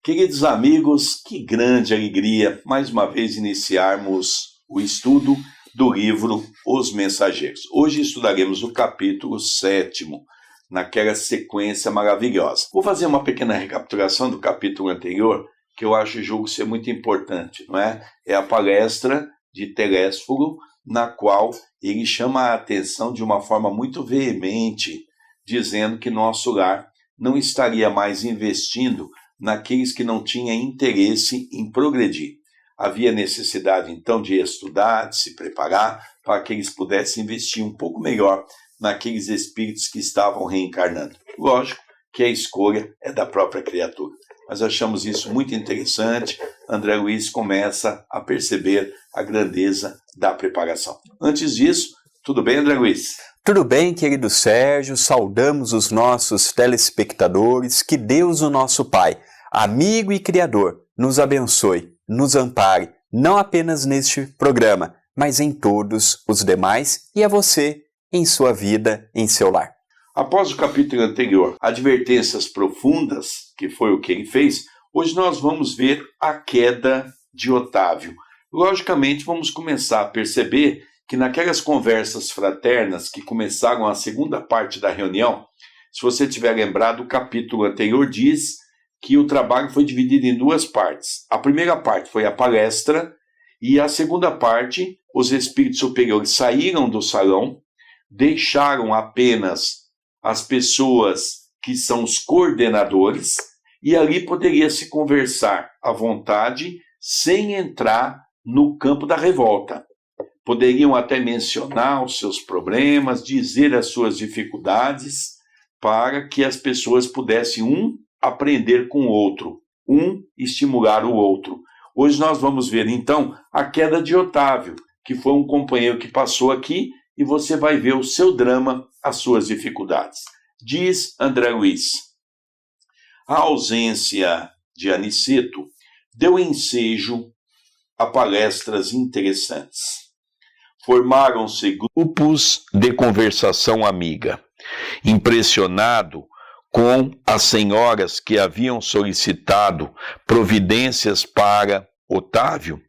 Queridos amigos, que grande alegria mais uma vez iniciarmos o estudo do livro Os Mensageiros. Hoje estudaremos o capítulo 7º, naquela sequência maravilhosa. Vou fazer uma pequena recapitulação do capítulo anterior, que eu julgo ser muito importante, não é? É a palestra de Telésforo, na qual ele chama a atenção de uma forma muito veemente, dizendo que nosso lar não estaria mais investindo naqueles que não tinham interesse em progredir. Havia necessidade, então, de estudar, de se preparar, para que eles pudessem investir um pouco melhor naqueles espíritos que estavam reencarnando. Lógico que a escolha é da própria criatura. Mas achamos isso muito interessante. André Luiz começa a perceber a grandeza da preparação. Antes disso, tudo bem, André Luiz? Tudo bem, querido Sérgio, saudamos os nossos telespectadores, que Deus, o nosso Pai, amigo e Criador, nos abençoe, nos ampare, não apenas neste programa, mas em todos os demais e a você, em sua vida, em seu lar. Após o capítulo anterior, advertências profundas, que foi o que ele fez, hoje nós vamos ver a queda de Otávio. Logicamente, vamos começar a perceber que naquelas conversas fraternas que começaram a segunda parte da reunião, se você tiver lembrado, o capítulo anterior diz que o trabalho foi dividido em duas partes. A primeira parte foi a palestra e a segunda parte, os espíritos superiores saíram do salão, deixaram apenas as pessoas que são os coordenadores e ali poderia se conversar à vontade sem entrar no campo da revolta. Poderiam até mencionar os seus problemas, dizer as suas dificuldades, para que as pessoas pudessem aprender com o outro, estimular o outro. Hoje nós vamos ver, então, a queda de Otávio, que foi um companheiro que passou aqui, e você vai ver o seu drama, as suas dificuldades. Diz André Luiz: a ausência de Aniceto deu ensejo a palestras interessantes. Formaram-se grupos de conversação amiga. Impressionado com as senhoras que haviam solicitado providências para Otávio,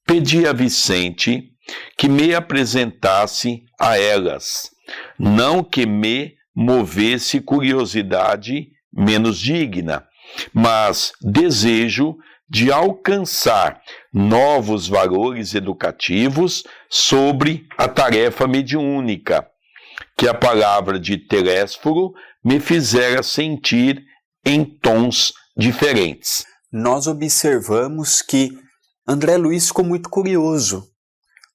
pedi a Vicente que me apresentasse a elas, não que me movesse curiosidade menos digna, mas desejo de alcançar novos valores educativos sobre a tarefa mediúnica, que a palavra de Telésforo me fizera sentir em tons diferentes. Nós observamos que André Luiz ficou muito curioso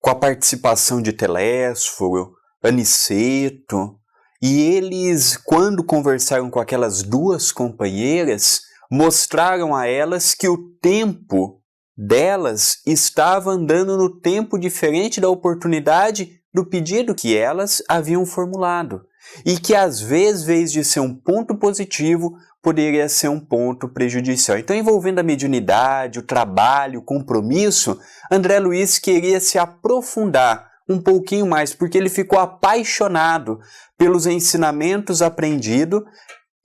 com a participação de Telésforo, Aniceto, e eles, quando conversaram com aquelas duas companheiras, mostraram a elas que o tempo delas estava andando no tempo diferente da oportunidade do pedido que elas haviam formulado. E que às vezes, em vez de ser um ponto positivo, poderia ser um ponto prejudicial. Então, envolvendo a mediunidade, o trabalho, o compromisso, André Luiz queria se aprofundar um pouquinho mais, porque ele ficou apaixonado pelos ensinamentos aprendidos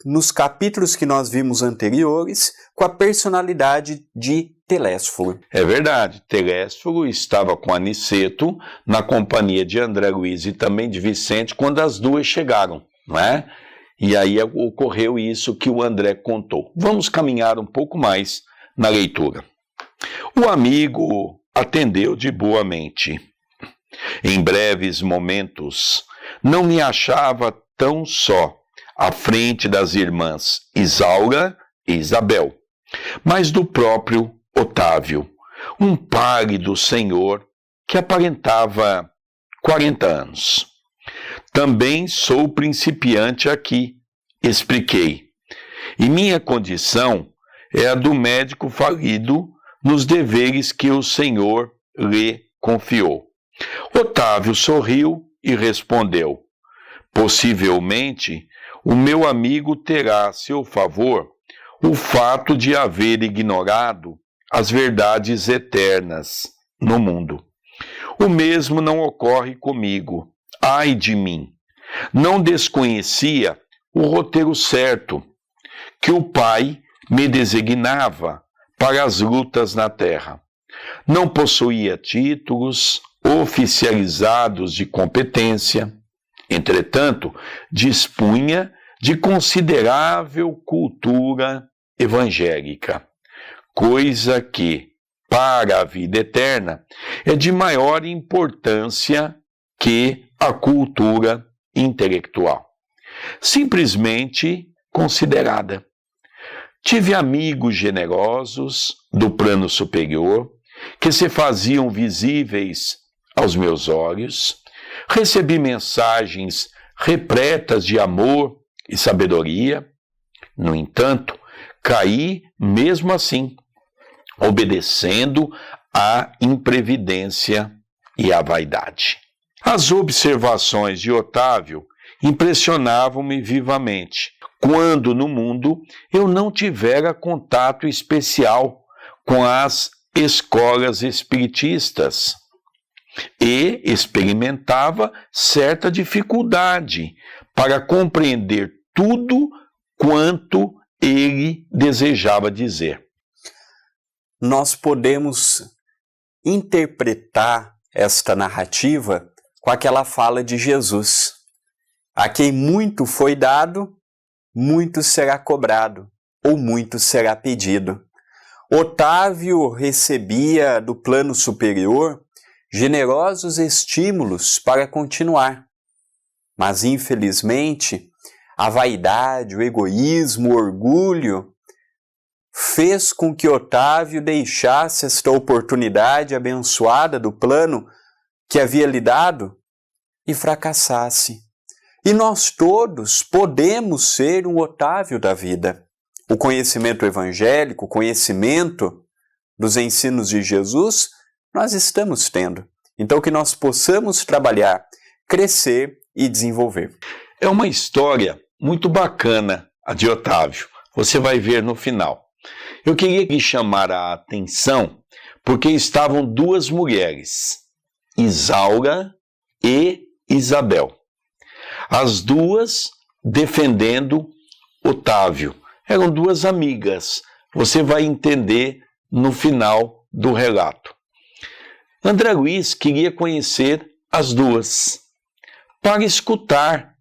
nos capítulos que nós vimos anteriores, com a personalidade de Telésforo. É verdade, Telésforo estava com Aniceto na companhia de André Luiz e também de Vicente quando as duas chegaram, não é? E aí ocorreu isso que o André contou. Vamos caminhar um pouco mais na leitura. O amigo atendeu de boa mente. Em breves momentos, não me achava tão só à frente das irmãs Isaura e Isabel, mas do próprio Otávio, um pálido senhor que aparentava 40 anos. Também sou principiante aqui, expliquei, e minha condição é a do médico falido nos deveres que o senhor lhe confiou. Otávio sorriu e respondeu: possivelmente o meu amigo terá a seu favor o fato de haver ignorado as verdades eternas no mundo. O mesmo não ocorre comigo. Ai de mim! Não desconhecia o roteiro certo que o Pai me designava para as lutas na terra. Não possuía títulos oficializados de competência. Entretanto, dispunha de considerável cultura evangélica, coisa que, para a vida eterna, é de maior importância que a cultura intelectual, simplesmente considerada. Tive amigos generosos do plano superior que se faziam visíveis aos meus olhos, recebi mensagens repletas de amor e sabedoria. No entanto, caí mesmo assim, obedecendo à imprevidência e à vaidade. As observações de Otávio impressionavam-me vivamente, quando no mundo eu não tivera contato especial com as escolas espiritistas e experimentava certa dificuldade para compreender tudo quanto ele desejava dizer. Nós podemos interpretar esta narrativa com aquela fala de Jesus: a quem muito foi dado, muito será cobrado, ou muito será pedido. Otávio recebia do plano superior generosos estímulos para continuar, mas infelizmente a vaidade, o egoísmo, o orgulho fez com que Otávio deixasse esta oportunidade abençoada do plano que havia lhe dado e fracassasse. E nós todos podemos ser um Otávio da vida. O conhecimento evangélico, o conhecimento dos ensinos de Jesus, nós estamos tendo. Então que nós possamos trabalhar, crescer e desenvolver. É uma história muito bacana a de Otávio. Você vai ver no final. Eu queria lhe chamar a atenção porque estavam duas mulheres, Isaura e Isabel. As duas defendendo Otávio. Eram duas amigas. Você vai entender no final do relato. André Luiz queria conhecer as duas para escutar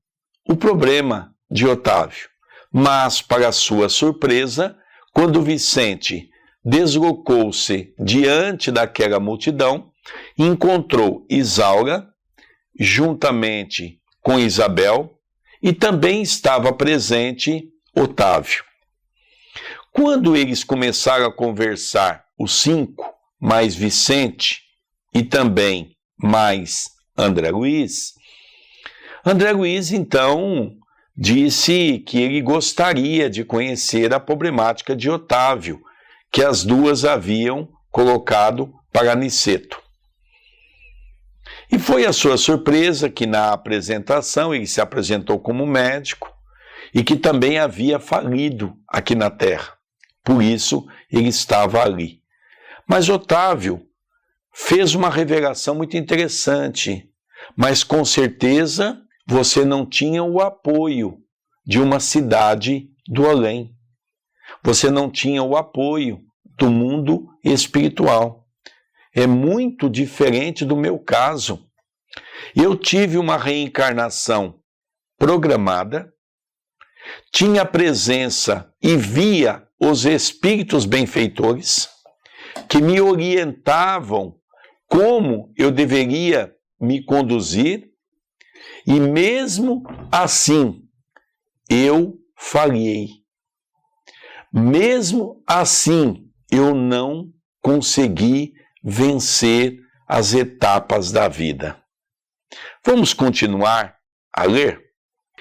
o problema de Otávio. Mas, para sua surpresa, quando Vicente deslocou-se diante daquela multidão, encontrou Isaura juntamente com Isabel e também estava presente Otávio. Quando eles começaram a conversar, os cinco, mais Vicente e também mais André Luiz então disse que ele gostaria de conhecer a problemática de Otávio, que as duas haviam colocado para Aniceto. E foi a sua surpresa que na apresentação ele se apresentou como médico e que também havia falido aqui na Terra. Por isso ele estava ali. Mas Otávio fez uma revelação muito interessante, mas com certeza você não tinha o apoio de uma cidade do além. Você não tinha o apoio do mundo espiritual. É muito diferente do meu caso. Eu tive uma reencarnação programada, tinha presença e via os espíritos benfeitores que me orientavam como eu deveria me conduzir, e mesmo assim eu falhei. Mesmo assim eu não consegui vencer as etapas da vida. Vamos continuar a ler?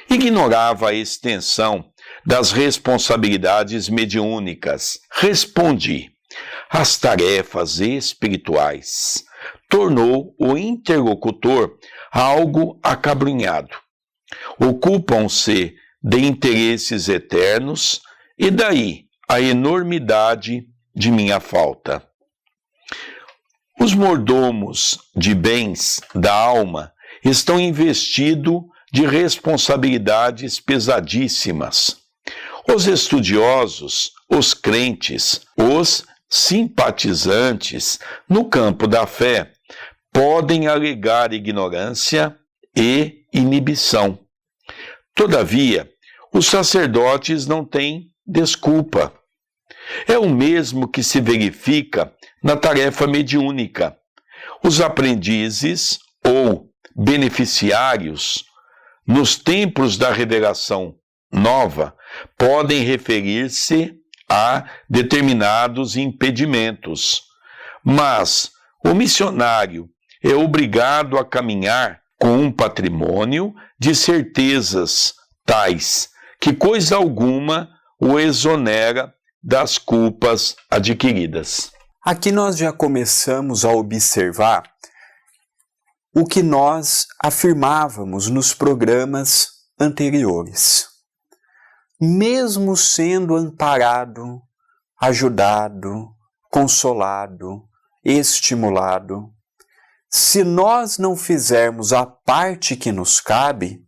Ignorava a extensão das responsabilidades mediúnicas. Respondi. As tarefas espirituais tornou o interlocutor algo acabrunhado. Ocupam-se de interesses eternos e daí a enormidade de minha falta. Os mordomos de bens da alma estão investidos de responsabilidades pesadíssimas. Os estudiosos os crentes, os simpatizantes no campo da fé, podem alegar ignorância e inibição. Todavia, os sacerdotes não têm desculpa. É o mesmo que se verifica na tarefa mediúnica. Os aprendizes ou beneficiários nos tempos da revelação nova podem referir-se a determinados impedimentos, mas o missionário é obrigado a caminhar com um patrimônio de certezas tais que coisa alguma o exonera das culpas adquiridas. Aqui nós já começamos a observar o que nós afirmávamos nos programas anteriores. Mesmo sendo amparado, ajudado, consolado, estimulado, se nós não fizermos a parte que nos cabe,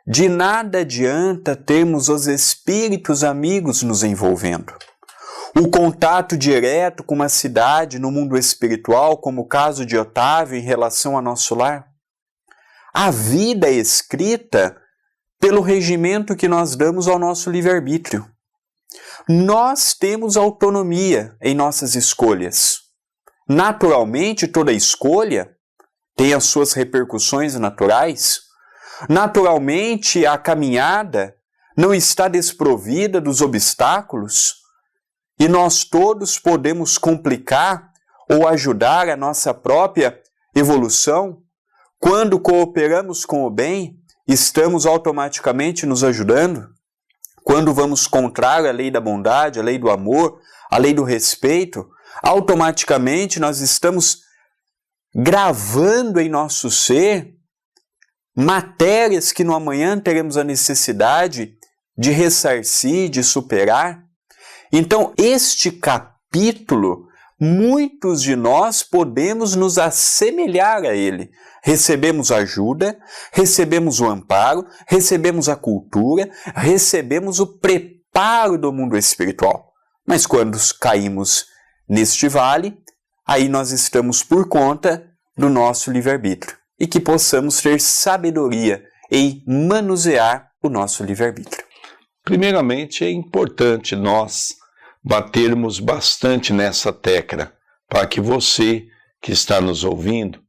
de nada adianta termos os espíritos amigos nos envolvendo. O contato direto com uma cidade no mundo espiritual, como o caso de Otávio em relação ao nosso lar. A vida é escrita pelo regimento que nós damos ao nosso livre-arbítrio. Nós temos autonomia em nossas escolhas. Naturalmente, toda escolha tem as suas repercussões naturais. Naturalmente, a caminhada não está desprovida dos obstáculos e nós todos podemos complicar ou ajudar a nossa própria evolução. Quando cooperamos com o bem, estamos automaticamente nos ajudando. Quando vamos contrário à lei da bondade, à lei do amor, à lei do respeito, automaticamente nós estamos gravando em nosso ser matérias que no amanhã teremos a necessidade de ressarcir, de superar. Então, este capítulo, muitos de nós podemos nos assemelhar a ele. Recebemos ajuda, recebemos o amparo, recebemos a cultura, recebemos o preparo do mundo espiritual. Mas quando caímos neste vale, aí nós estamos por conta do nosso livre-arbítrio. E que possamos ter sabedoria em manusear o nosso livre-arbítrio. Primeiramente, é importante nós batermos bastante nessa tecla, para que você que está nos ouvindo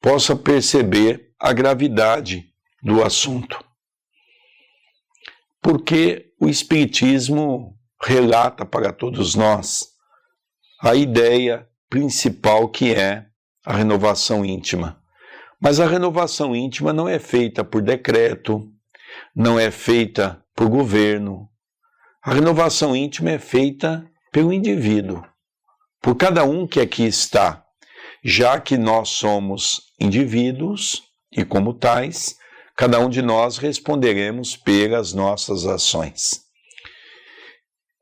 possa perceber a gravidade do assunto. Porque o Espiritismo relata para todos nós a ideia principal que é a renovação íntima. Mas a renovação íntima não é feita por decreto, não é feita por governo. A renovação íntima é feita pelo indivíduo, por cada um que aqui está, já que nós somos indivíduos e, como tais, cada um de nós responderemos pelas nossas ações.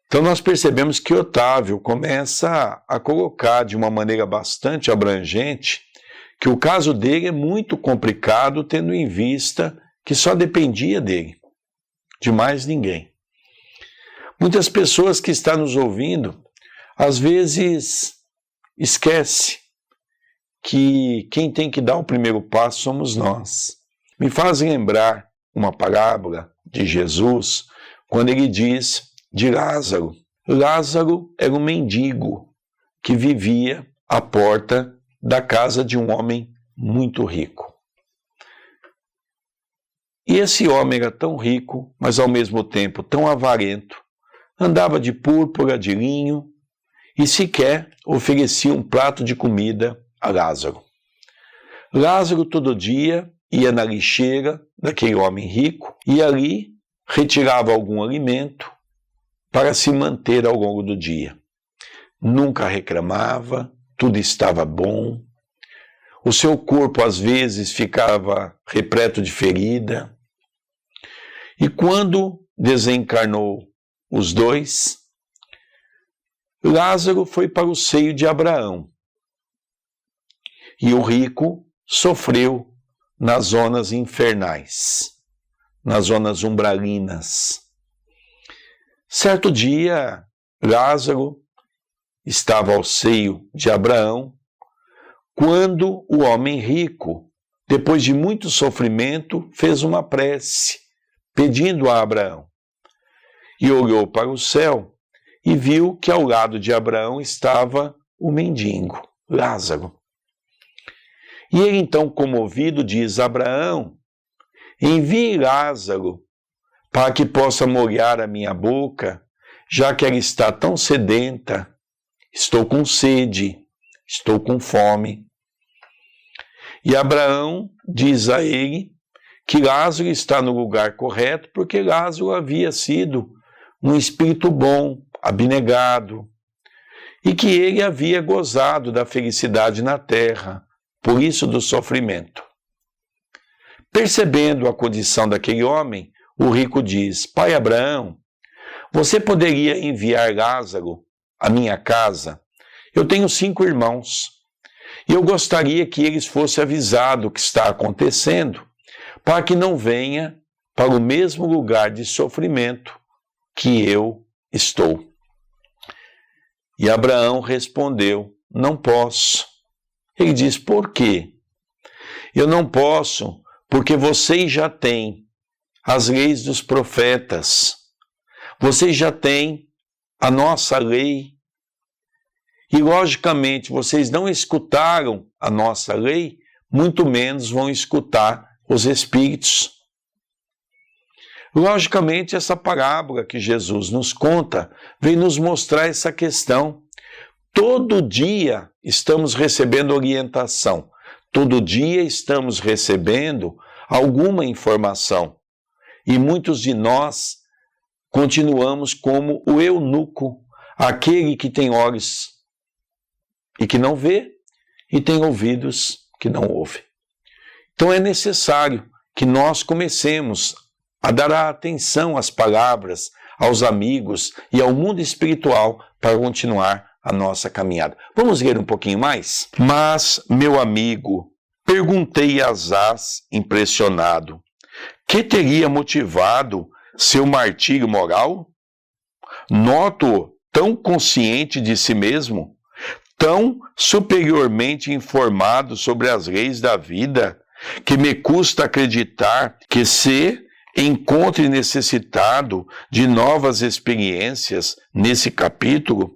Então nós percebemos que Otávio começa a colocar de uma maneira bastante abrangente que o caso dele é muito complicado, tendo em vista que só dependia dele, de mais ninguém. Muitas pessoas que estão nos ouvindo, às vezes, esquece que quem tem que dar o primeiro passo somos nós. Me faz lembrar uma parábola de Jesus, quando ele diz de Lázaro. Lázaro era um mendigo que vivia à porta da casa de um homem muito rico. E esse homem era tão rico, mas ao mesmo tempo tão avarento, andava de púrpura, de linho, e sequer oferecia um prato de comida a Lázaro. Lázaro todo dia ia na lixeira daquele homem rico e ali retirava algum alimento para se manter ao longo do dia. Nunca reclamava, tudo estava bom. O seu corpo às vezes ficava repleto de ferida. E quando desencarnou os dois, Lázaro foi para o seio de Abraão. E o rico sofreu nas zonas infernais, nas zonas umbralinas. Certo dia, Lázaro estava ao seio de Abraão quando o homem rico, depois de muito sofrimento, fez uma prece, pedindo a Abraão. E olhou para o céu e viu que ao lado de Abraão estava o mendigo, Lázaro. E ele então, comovido, diz: Abraão, envie Lázaro para que possa molhar a minha boca, já que ela está tão sedenta. Estou com sede, estou com fome. E Abraão diz a ele que Lázaro está no lugar correto, porque Lázaro havia sido um espírito bom, abnegado, e que ele havia gozado da felicidade na terra, por isso do sofrimento. Percebendo a condição daquele homem, o rico diz: Pai Abraão, você poderia enviar Lázaro à minha casa? Eu tenho 5 irmãos, e eu gostaria que eles fossem avisados do que está acontecendo, para que não venha para o mesmo lugar de sofrimento que eu estou. E Abraão respondeu: não posso. Ele diz: por quê? Eu não posso, porque vocês já têm as leis dos profetas, vocês já têm a nossa lei, e logicamente vocês não escutaram a nossa lei, muito menos vão escutar os espíritos. Logicamente, essa parábola que Jesus nos conta vem nos mostrar essa questão. Todo dia estamos recebendo orientação, todo dia estamos recebendo alguma informação. E muitos de nós continuamos como o eunuco, aquele que tem olhos e que não vê, e tem ouvidos que não ouve. Então é necessário que nós comecemos a dar atenção às palavras, aos amigos e ao mundo espiritual para continuar a nossa caminhada. Vamos ler um pouquinho mais? Mas, meu amigo, perguntei a Asaz, impressionado, que teria motivado seu martírio moral? Noto-o tão consciente de si mesmo, tão superiormente informado sobre as leis da vida, que me custa acreditar que se encontre necessitado de novas experiências nesse capítulo.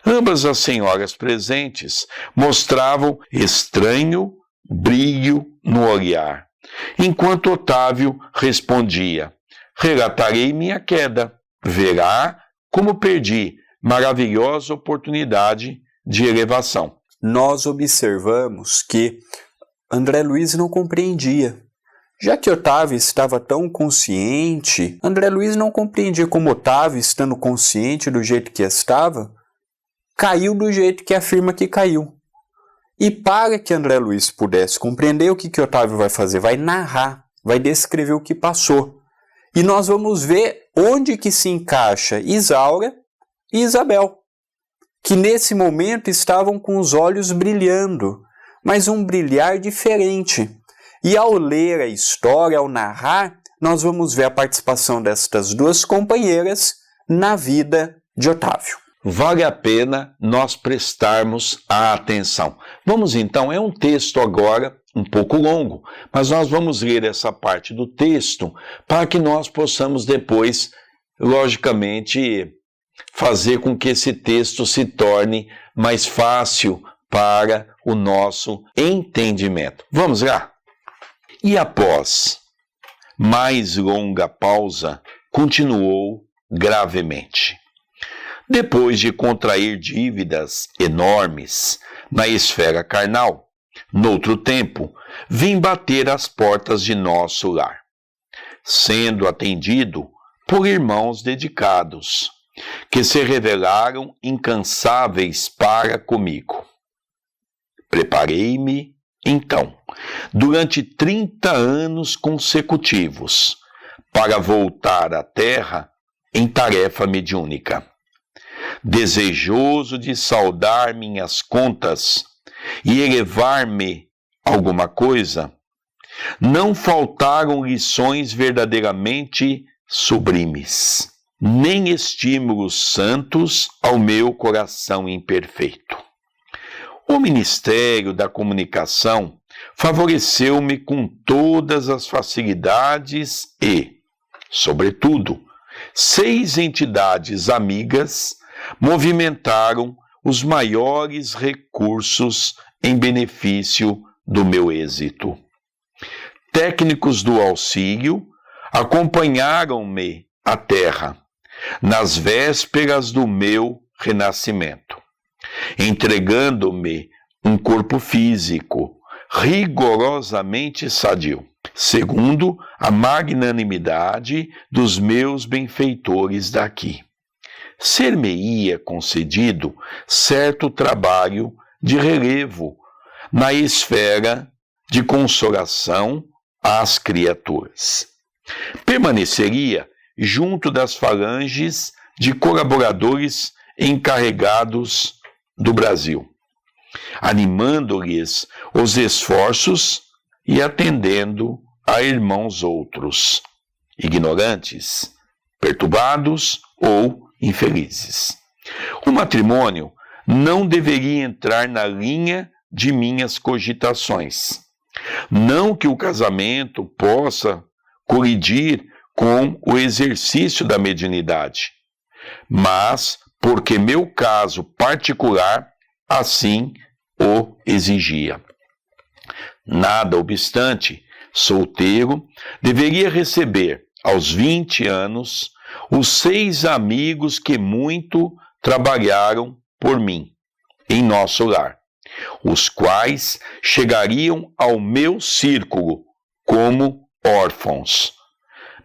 Ambas as senhoras presentes mostravam estranho brilho no olhar, enquanto Otávio respondia: relatarei minha queda, verá como perdi maravilhosa oportunidade de elevação. Nós observamos que André Luiz não compreendia. Já que Otávio estava tão consciente, André Luiz não compreendia como Otávio, estando consciente do jeito que estava, caiu do jeito que afirma que caiu. E para que André Luiz pudesse compreender, o que Otávio vai fazer? Vai narrar, vai descrever o que passou. E nós vamos ver onde que se encaixa Isaura e Isabel, que nesse momento estavam com os olhos brilhando, mas um brilhar diferente. E ao ler a história, ao narrar, nós vamos ver a participação destas duas companheiras na vida de Otávio. Vale a pena nós prestarmos a atenção. Vamos então, é um texto agora um pouco longo, mas nós vamos ler essa parte do texto para que nós possamos depois, logicamente, fazer com que esse texto se torne mais fácil para o nosso entendimento. Vamos lá? E após mais longa pausa, continuou gravemente. Depois de contrair dívidas enormes na esfera carnal, noutro tempo, vim bater às portas de nosso lar, sendo atendido por irmãos dedicados, que se revelaram incansáveis para comigo. Preparei-me, então, durante 30 anos consecutivos, para voltar à terra em tarefa mediúnica. Desejoso de saldar minhas contas e elevar-me alguma coisa, não faltaram lições verdadeiramente sublimes. nem estímulos santos ao meu coração imperfeito. O Ministério da Comunicação favoreceu-me com todas as facilidades e, sobretudo, 6 entidades amigas movimentaram os maiores recursos em benefício do meu êxito. Técnicos do auxílio acompanharam-me à terra, nas vésperas do meu renascimento, entregando-me um corpo físico rigorosamente sadio, segundo a magnanimidade dos meus benfeitores daqui. Ser-me-ia concedido certo trabalho de relevo na esfera de consolação às criaturas. Permaneceria junto das falanges de colaboradores encarregados do Brasil, animando-lhes os esforços e atendendo a irmãos outros, ignorantes, perturbados ou infelizes. O matrimônio não deveria entrar na linha de minhas cogitações. Não que o casamento possa colidir com o exercício da mediunidade, mas porque meu caso particular assim o exigia. Nada obstante, solteiro, deveria receber, aos 20 anos, os 6 amigos que muito trabalharam por mim, em nosso lar, os quais chegariam ao meu círculo como órfãos.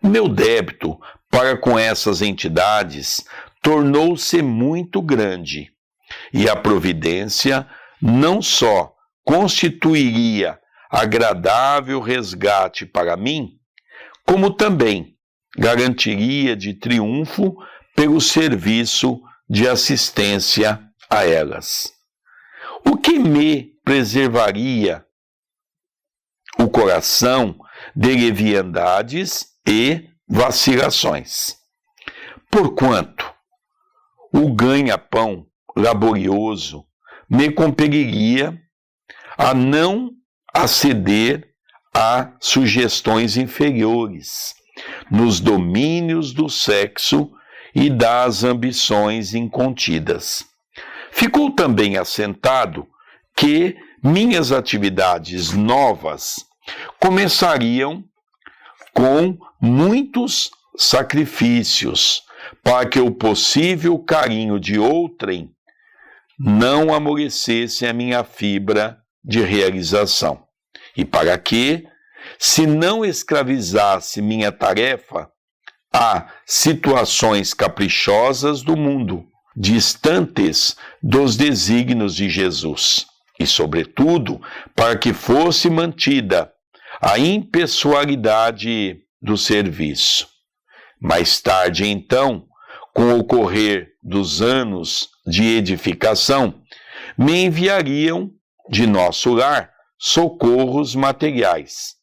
Meu débito para com essas entidades tornou-se muito grande, e a providência não só constituiria agradável resgate para mim, como também garantiria de triunfo pelo serviço de assistência a elas. O que me preservaria o coração de leviandades e vacilações, porquanto o ganha-pão laborioso me compeliria a não aceder a sugestões inferiores nos domínios do sexo e das ambições incontidas. Ficou também assentado que minhas atividades novas começariam com muitos sacrifícios, para que o possível carinho de outrem não amolecesse a minha fibra de realização, e para que, se não escravizasse minha tarefa a situações caprichosas do mundo, distantes dos desígnios de Jesus, e, sobretudo, para que fosse mantida a impessoalidade do serviço. Mais tarde, então, com o correr dos anos de edificação, me enviariam de nosso lar socorros materiais,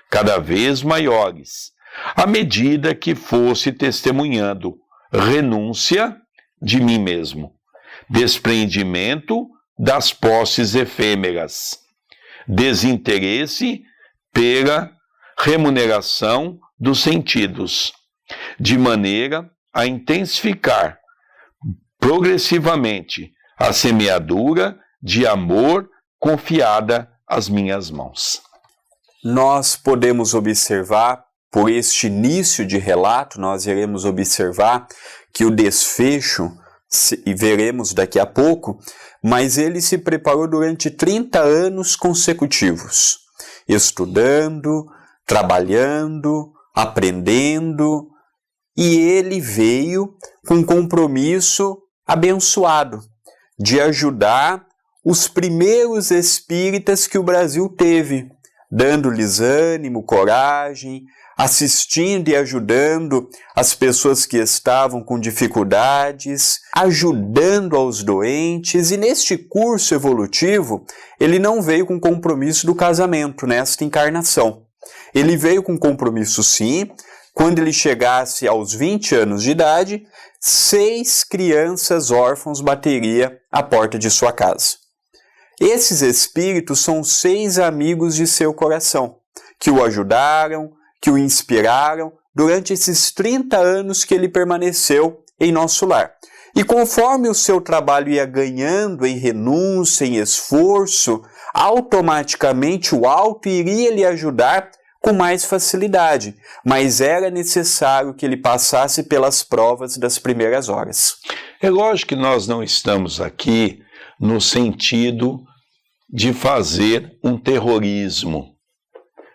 cada vez maiores, à medida que fosse testemunhando renúncia de mim mesmo, desprendimento das posses efêmeras, desinteresse pela remuneração dos sentidos, de maneira a intensificar progressivamente a semeadura de amor confiada às minhas mãos. Nós podemos observar, por este início de relato, nós iremos observar que o desfecho, e veremos daqui a pouco, mas ele se preparou durante 30 anos consecutivos, estudando, trabalhando, aprendendo, e ele veio com um compromisso abençoado de ajudar os primeiros espíritas que o Brasil teve, dando-lhes ânimo, coragem, assistindo e ajudando as pessoas que estavam com dificuldades, ajudando aos doentes. E neste curso evolutivo, ele não veio com compromisso do casamento nesta encarnação. Ele veio com compromisso, sim, quando ele chegasse aos 20 anos de idade, 6 crianças órfãos bateria à porta de sua casa. Esses espíritos são 6 amigos de seu coração, que o ajudaram, que o inspiraram durante esses 30 anos que ele permaneceu em nosso lar. E conforme o seu trabalho ia ganhando em renúncia, em esforço, automaticamente o alto iria lhe ajudar com mais facilidade, mas era necessário que ele passasse pelas provas das primeiras horas. É lógico que nós não estamos aqui no sentido de fazer um terrorismo,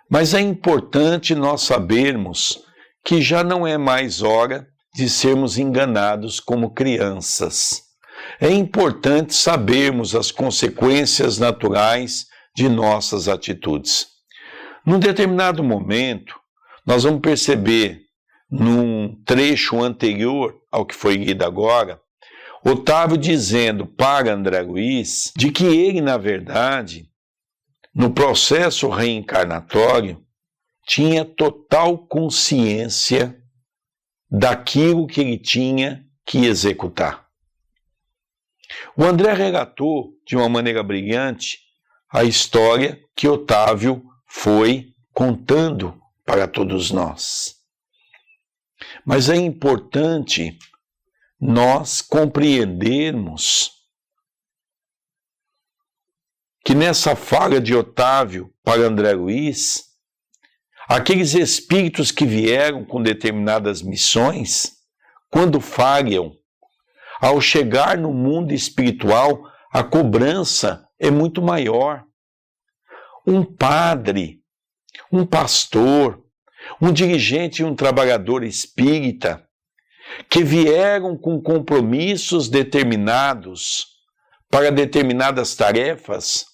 mas é importante nós sabermos que já não é mais hora de sermos enganados como crianças. É importante sabermos as consequências naturais de nossas atitudes. Num determinado momento, nós vamos perceber, num trecho anterior ao que foi lido agora, Otávio dizendo para André Luiz de que ele, na verdade, no processo reencarnatório, tinha total consciência daquilo que ele tinha que executar. O André relatou, de uma maneira brilhante, a história que Otávio foi contando para todos nós. Mas é importante nós compreendermos que nessa fala de Otávio para André Luiz, aqueles espíritos que vieram com determinadas missões, quando falham, ao chegar no mundo espiritual, a cobrança é muito maior. Um padre, um pastor, um dirigente e um trabalhador espírita, que vieram com compromissos determinados para determinadas tarefas,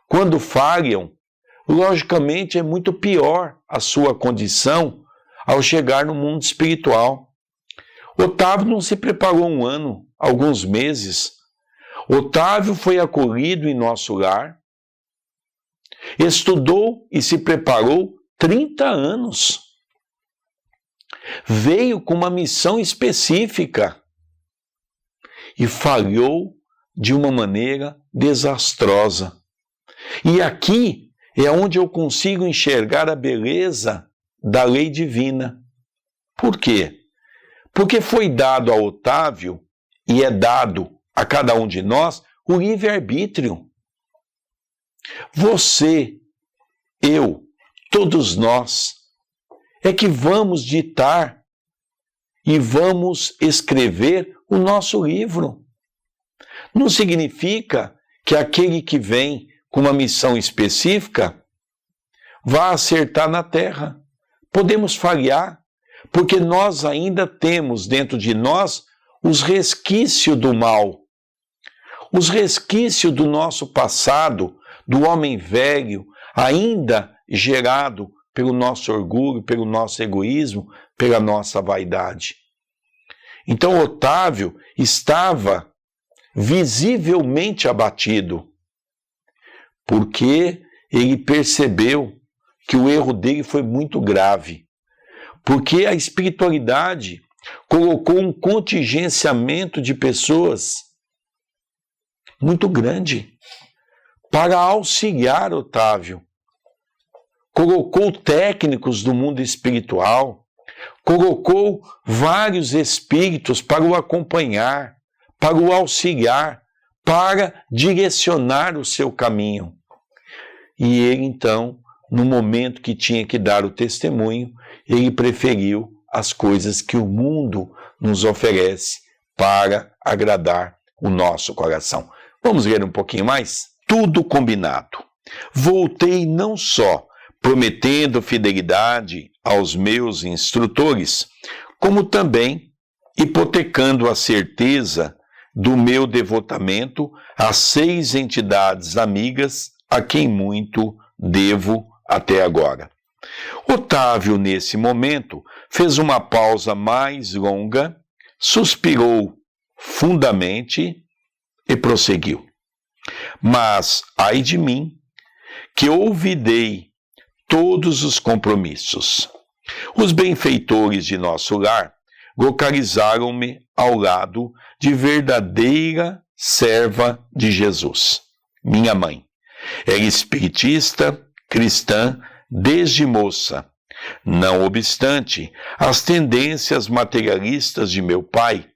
quando falham, logicamente é muito pior a sua condição ao chegar no mundo espiritual. Otávio não se preparou um ano, alguns meses. Otávio foi acolhido em nosso lar, estudou e se preparou 30 anos. Veio com uma missão específica e falhou de uma maneira desastrosa. E aqui é onde eu consigo enxergar a beleza da lei divina. Por quê? Porque foi dado a Otávio, e é dado a cada um de nós, o livre-arbítrio. Você, eu, todos nós, é que vamos ditar e vamos escrever o nosso livro. Não significa que aquele que vem com uma missão específica vá acertar na terra. Podemos falhar, porque nós ainda temos dentro de nós os resquícios do mal, os resquícios do nosso passado, do homem velho, ainda gerado pelo nosso orgulho, pelo nosso egoísmo, pela nossa vaidade. Então Otávio estava visivelmente abatido, porque ele percebeu que o erro dele foi muito grave, porque a espiritualidade colocou um contingenciamento de pessoas muito grande para auxiliar Otávio. Colocou técnicos do mundo espiritual, colocou vários espíritos para o acompanhar, para o auxiliar, para direcionar o seu caminho. E ele, então, no momento que tinha que dar o testemunho, ele preferiu as coisas que o mundo nos oferece para agradar o nosso coração. Vamos ler um pouquinho mais? Tudo combinado. Voltei não só prometendo fidelidade aos meus instrutores, como também hipotecando a certeza do meu devotamento a 6 entidades amigas a quem muito devo até agora. Otávio, nesse momento, fez uma pausa mais longa, suspirou fundamente e prosseguiu. Mas, ai de mim, que olvidei todos os compromissos. Os benfeitores de nosso lar localizaram-me ao lado de verdadeira serva de Jesus, minha mãe. Era espiritista, cristã, desde moça. Não obstante as tendências materialistas de meu pai,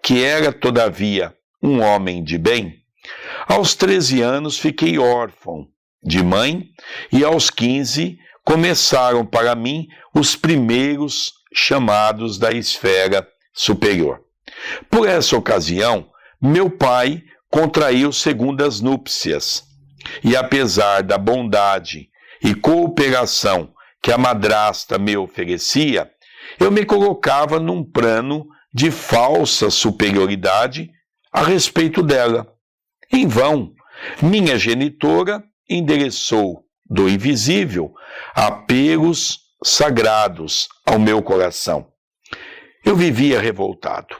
que era, todavia, um homem de bem, aos 13 anos fiquei órfão de mãe e aos 15 começaram para mim os primeiros chamados da esfera superior. Por essa ocasião, meu pai contraiu segundas núpcias e, apesar da bondade e cooperação que a madrasta me oferecia, eu me colocava num plano de falsa superioridade a respeito dela. Em vão, minha genitora endereçou do invisível apelos sagrados ao meu coração. Eu vivia revoltado,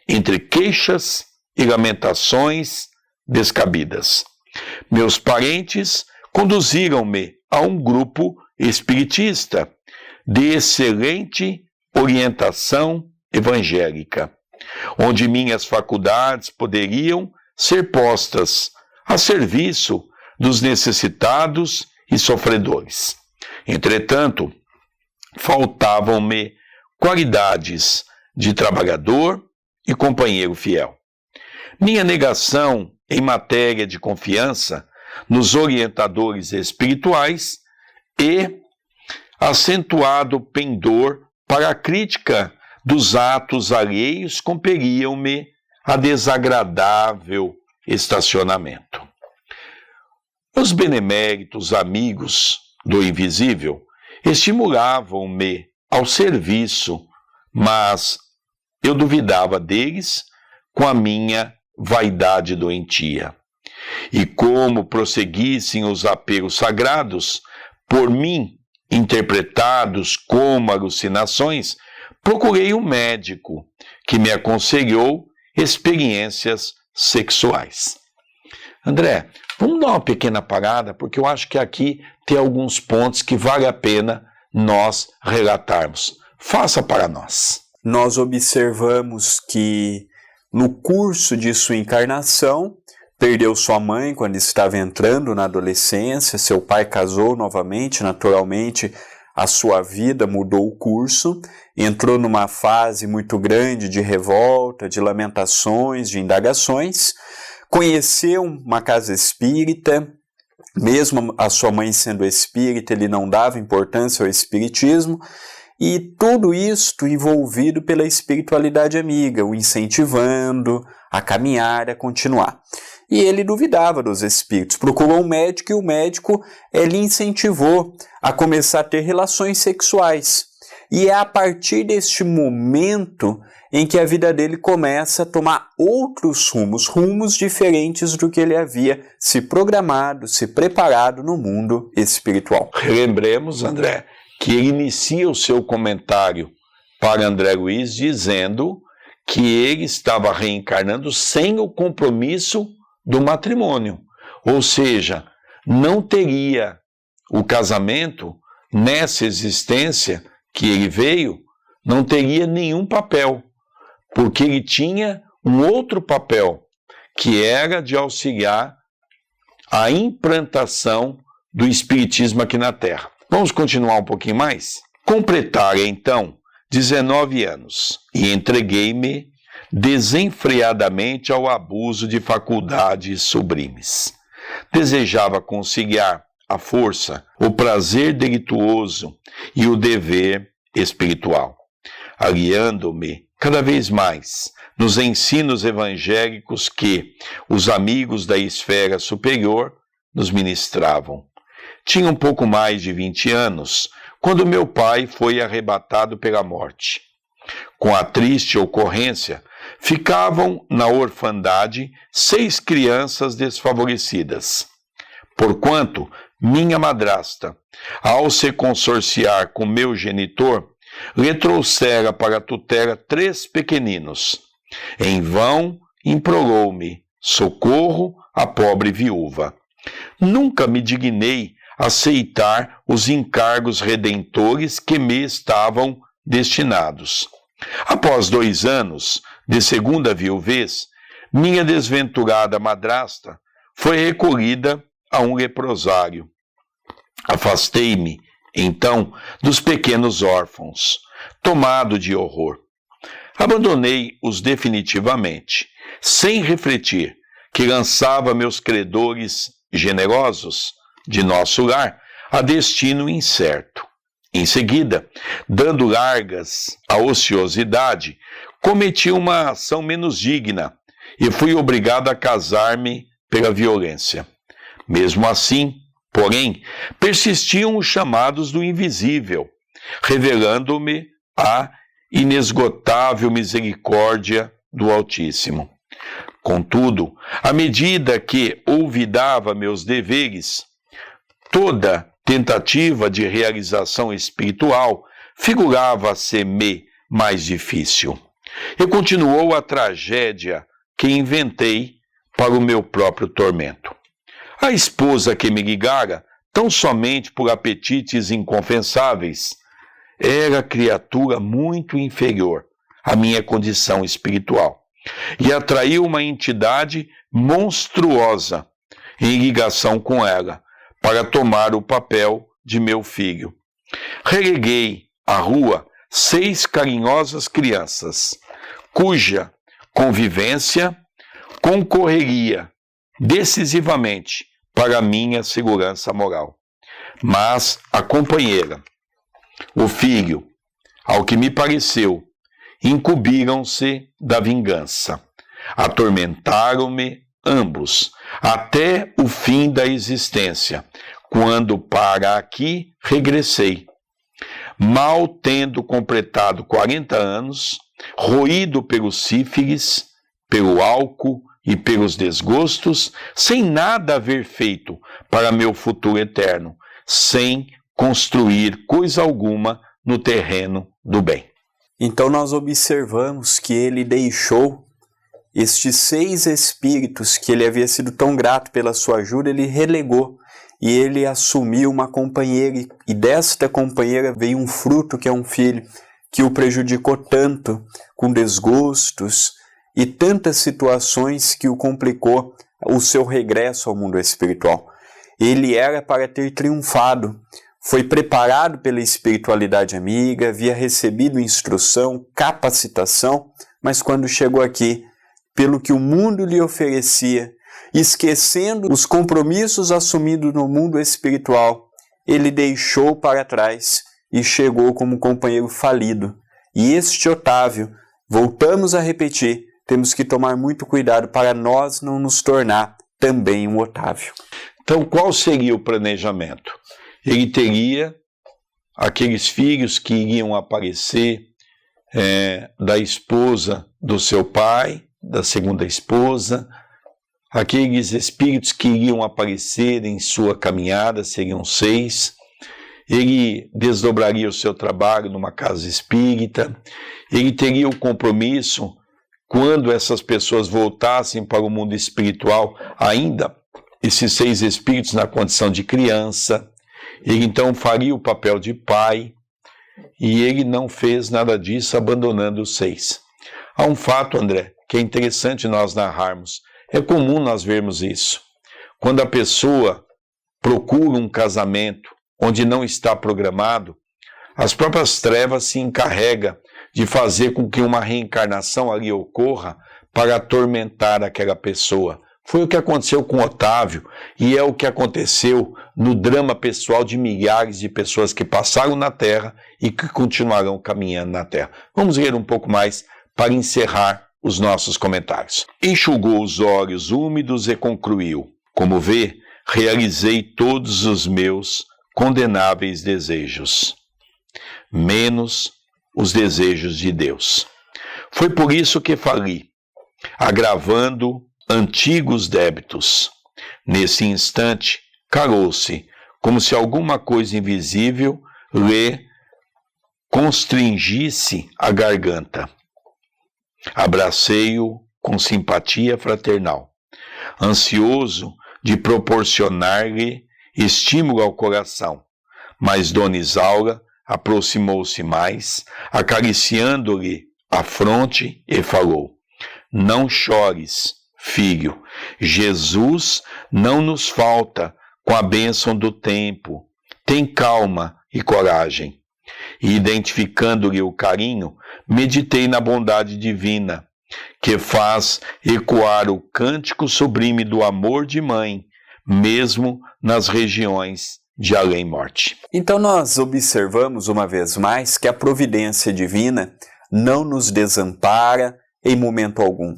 entre queixas e lamentações descabidas. Meus parentes conduziram-me a um grupo espiritista de excelente orientação evangélica, onde minhas faculdades poderiam ser postas a serviço dos necessitados e sofredores. Entretanto, faltavam-me qualidades de trabalhador e companheiro fiel. Minha negação em matéria de confiança nos orientadores espirituais e acentuado pendor para a crítica dos atos alheios compeliam-me a desagradável estacionamento. Os beneméritos amigos do invisível estimulavam-me ao serviço, mas eu duvidava deles com a minha vaidade doentia. E como prosseguissem os apelos sagrados, por mim interpretados como alucinações, procurei um médico que me aconselhou experiências sexuais. André, vamos dar uma pequena parada, porque eu acho que aqui tem alguns pontos que vale a pena nós relatarmos. Faça para nós. Nós observamos que no curso de sua encarnação, perdeu sua mãe quando estava entrando na adolescência, seu pai casou novamente, naturalmente a sua vida mudou o curso, entrou numa fase muito grande de revolta, de lamentações, de indagações, conheceu uma casa espírita, mesmo a sua mãe sendo espírita, ele não dava importância ao espiritismo, e tudo isto envolvido pela espiritualidade amiga, o incentivando a caminhar, a continuar. E ele duvidava dos espíritos, procurou um médico e o médico lhe incentivou a começar a ter relações sexuais. E é a partir deste momento em que a vida dele começa a tomar outros rumos diferentes do que ele havia se programado, se preparado no mundo espiritual. Lembremos, André, que ele inicia o seu comentário para André Luiz dizendo que ele estava reencarnando sem o compromisso do matrimônio, ou seja, não teria o casamento nessa existência que ele veio, não teria nenhum papel, porque ele tinha um outro papel, que era de auxiliar a implantação do espiritismo aqui na Terra. Vamos continuar um pouquinho mais? Completara então 19 anos e entreguei-me desenfreadamente ao abuso de faculdades sublimes. Desejava conciliar a força, o prazer delituoso e o dever espiritual, aliando-me cada vez mais nos ensinos evangélicos que os amigos da esfera superior nos ministravam. Tinha um pouco mais de 20 anos quando meu pai foi arrebatado pela morte. Com a triste ocorrência, ficavam na orfandade 6 crianças desfavorecidas. Porquanto minha madrasta, ao se consorciar com meu genitor, lhe trouxera para a tutela 3 pequeninos. Em vão implorou-me socorro à pobre viúva. Nunca me dignei aceitar os encargos redentores que me estavam destinados. Após 2 anos de segunda viuvez, minha desventurada madrasta foi recolhida a um leprosário. Afastei-me, então, dos pequenos órfãos, tomado de horror. Abandonei-os definitivamente, sem refletir que lançava meus credores generosos de nosso lar a destino incerto. Em seguida, dando largas à ociosidade, cometi uma ação menos digna e fui obrigado a casar-me pela violência. Mesmo assim, porém, persistiam os chamados do invisível, revelando-me a inesgotável misericórdia do Altíssimo. Contudo, à medida que olvidava meus deveres, toda tentativa de realização espiritual figurava-se-me mais difícil. E continuou a tragédia que inventei para o meu próprio tormento. A esposa que me ligara, tão somente por apetites inconfessáveis, era criatura muito inferior à minha condição espiritual e atraiu uma entidade monstruosa em ligação com ela para tomar o papel de meu filho. Releguei à rua 6 carinhosas crianças, cuja convivência concorreria decisivamente para a minha segurança moral. Mas a companheira, o filho, ao que me pareceu, incumbiram-se da vingança. Atormentaram-me ambos, até o fim da existência, quando para aqui regressei. Mal tendo completado 40 anos, roído pelo sífilis, pelo álcool e pelos desgostos, sem nada haver feito para meu futuro eterno, sem construir coisa alguma no terreno do bem. Então nós observamos que ele deixou estes 6 espíritos que ele havia sido tão grato pela sua ajuda, ele relegou e ele assumiu uma companheira, e desta companheira veio um fruto que é um filho, que o prejudicou tanto, com desgostos e tantas situações que o complicou o seu regresso ao mundo espiritual. Ele era para ter triunfado, foi preparado pela espiritualidade amiga, havia recebido instrução, capacitação, mas quando chegou aqui, pelo que o mundo lhe oferecia, esquecendo os compromissos assumidos no mundo espiritual, ele deixou para trás e chegou como companheiro falido. E este Otávio, voltamos a repetir, temos que tomar muito cuidado para nós não nos tornar também um Otávio. Então, qual seria o planejamento? Ele teria aqueles filhos que iriam aparecer da esposa do seu pai, da segunda esposa, aqueles espíritos que iriam aparecer em sua caminhada, seriam 6. Ele desdobraria o seu trabalho numa casa espírita, ele teria o compromisso, quando essas pessoas voltassem para o mundo espiritual, ainda esses 6 espíritos na condição de criança, ele então faria o papel de pai, e ele não fez nada disso, abandonando os 6. Há um fato, André, que é interessante nós narrarmos. É comum nós vermos isso. Quando a pessoa procura um casamento onde não está programado, as próprias trevas se encarregam de fazer com que uma reencarnação ali ocorra para atormentar aquela pessoa. Foi o que aconteceu com Otávio e é o que aconteceu no drama pessoal de milhares de pessoas que passaram na Terra e que continuarão caminhando na Terra. Vamos ler um pouco mais para encerrar os nossos comentários. Enxugou os olhos úmidos e concluiu: como vê, realizei todos os meus condenáveis desejos, menos os desejos de Deus. Foi por isso que fali, agravando antigos débitos. Nesse instante, calou-se, como se alguma coisa invisível lhe constringisse a garganta. Abracei-o com simpatia fraternal, ansioso de proporcionar-lhe estímulo ao coração. Mas Dona Isaura aproximou-se mais, acariciando-lhe a fronte e falou: não chores, filho, Jesus não nos falta com a bênção do tempo. Tem calma e coragem. E identificando-lhe o carinho, meditei na bondade divina, que faz ecoar o cântico sublime do amor de mãe, mesmo nas regiões de além-morte. Então nós observamos uma vez mais que a providência divina não nos desampara em momento algum.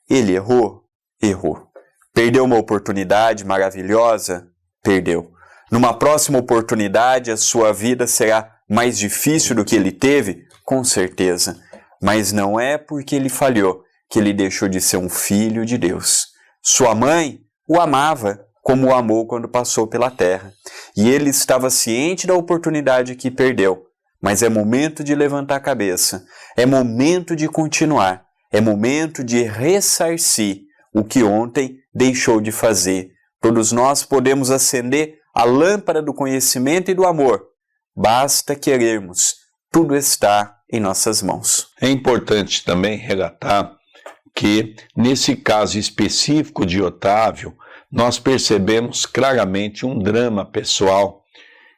Ele errou? Errou. Perdeu uma oportunidade maravilhosa? Perdeu. Numa próxima oportunidade, a sua vida será mais difícil do que ele teve? Com certeza. Mas não é porque ele falhou que ele deixou de ser um filho de Deus. Sua mãe o amava como o amou quando passou pela terra. E ele estava ciente da oportunidade que perdeu. Mas é momento de levantar a cabeça. É momento de continuar. É momento de ressarcir o que ontem deixou de fazer. Todos nós podemos acender a lâmpada do conhecimento e do amor. Basta querermos. Tudo está em nossas mãos. É importante também relatar que, nesse caso específico de Otávio, nós percebemos claramente um drama pessoal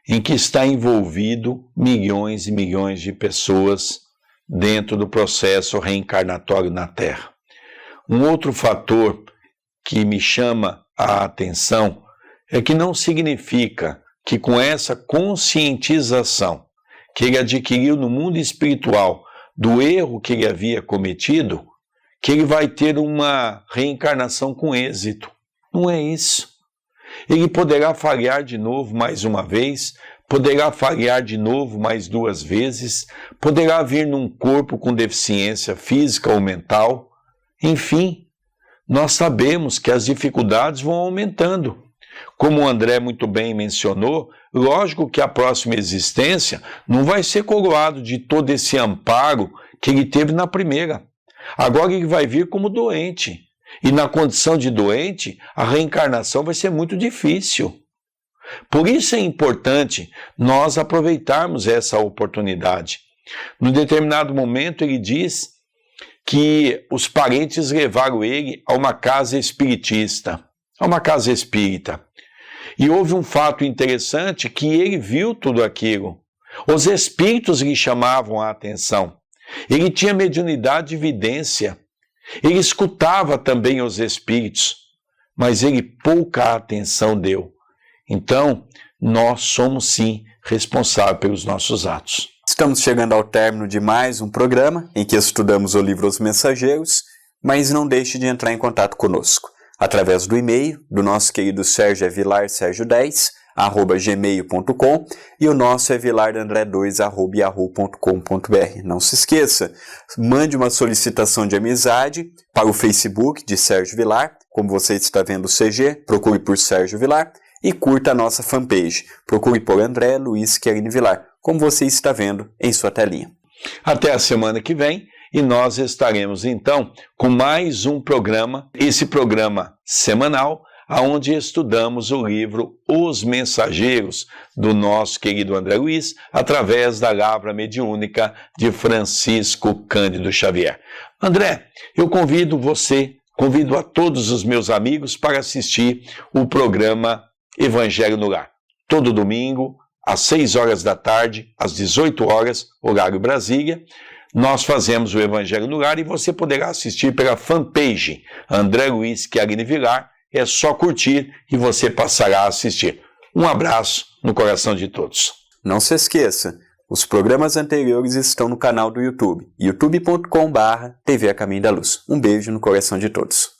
em que está envolvido milhões e milhões de pessoas dentro do processo reencarnatório na Terra. Um outro fator que me chama a atenção é que não significa que com essa conscientização que ele adquiriu no mundo espiritual do erro que ele havia cometido, que ele vai ter uma reencarnação com êxito. Não é isso. Ele poderá falhar de novo mais uma vez, poderá falhar de novo mais 2 vezes, poderá vir num corpo com deficiência física ou mental. Enfim, nós sabemos que as dificuldades vão aumentando. Como o André muito bem mencionou, lógico que a próxima existência não vai ser coroado de todo esse amparo que ele teve na primeira. Agora ele vai vir como doente. E na condição de doente, a reencarnação vai ser muito difícil. Por isso é importante nós aproveitarmos essa oportunidade. Num determinado momento ele diz que os parentes levaram ele a uma casa espiritista, a uma casa espírita. E houve um fato interessante que ele viu tudo aquilo. Os espíritos lhe chamavam a atenção. Ele tinha mediunidade de vidência. Ele escutava também os espíritos, mas ele pouca atenção deu. Então, nós somos sim responsáveis pelos nossos atos. Estamos chegando ao término de mais um programa em que estudamos o livro Os Mensageiros, mas não deixe de entrar em contato conosco através do e-mail do nosso querido Sérgio Vilar, Sérgio10, @gmail.com, e o nosso é vilardandré2@yahoo.com.br. Não se esqueça, mande uma solicitação de amizade para o Facebook de Sérgio Vilar, como você está vendo o CG, procure por Sérgio Vilar, e curta a nossa fanpage, procure por André Luiz Querini Vilar, como você está vendo em sua telinha. Até a semana que vem, e nós estaremos então com mais um programa, esse programa semanal, onde estudamos o livro Os Mensageiros, do nosso querido André Luiz, através da Lavra Mediúnica de Francisco Cândido Xavier. André, eu convido você, convido a todos os meus amigos para assistir o programa Evangelho no Lar. Todo domingo, às 6 horas da tarde, às 18 horas, horário Brasília, nós fazemos o Evangelho no Lar e você poderá assistir pela fanpage André Luiz Querini Vilar. É só curtir e você passará a assistir. Um abraço no coração de todos. Não se esqueça, os programas anteriores estão no canal do YouTube, youtube.com/TV A Caminho da Luz. Um beijo no coração de todos.